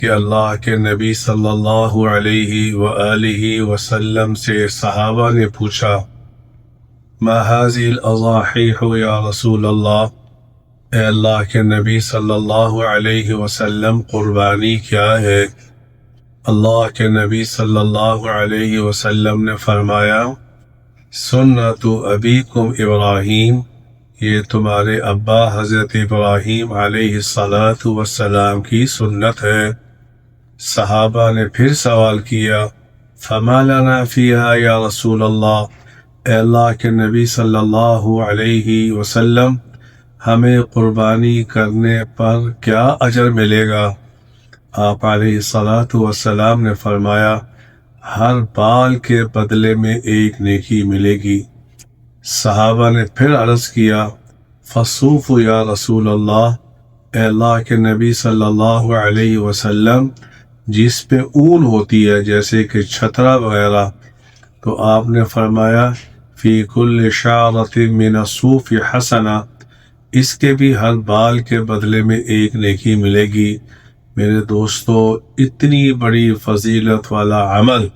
کہ اللہ کے نبی صلی اللہ علیہ وآلہ وسلم سے صحابہ نے پوچھا، ما هذه الاضاحیح یا رسول اللہ، اے اللہ کے نبی صلی اللہ علیہ وسلم قربانی کیا ہے؟ اللہ کے نبی صلی اللہ علیہ وسلم نے فرمایا، سنت ابیکم ابراہیم، یہ تمہارے ابا حضرت ابراہیم علیہ السلام کی سنت ہے۔ صحابہ نے پھر سوال کیا، فما لنا فیہا یا رسول اللہ، اے اللہ کے نبی صلی اللہ علیہ وسلم، ہمیں قربانی کرنے پر کیا اجر ملے گا؟ آپ علیہ السلام نے فرمایا، ہر بال کے بدلے میں ایک نیکی ملے گی۔ صحابہ نے پھر عرض کیا، فصوف یا رسول اللہ، اے اللہ کے نبی صلی اللہ علیہ وسلم، جس پہ اون ہوتی ہے جیسے کہ چھترا وغیرہ، تو آپ نے فرمایا، فی کل شعرۃ من الصوف حسنہ، اس کے بھی ہر بال کے بدلے میں ایک نیکی ملے گی۔ میرے دوستو، اتنی بڑی فضیلت والا عمل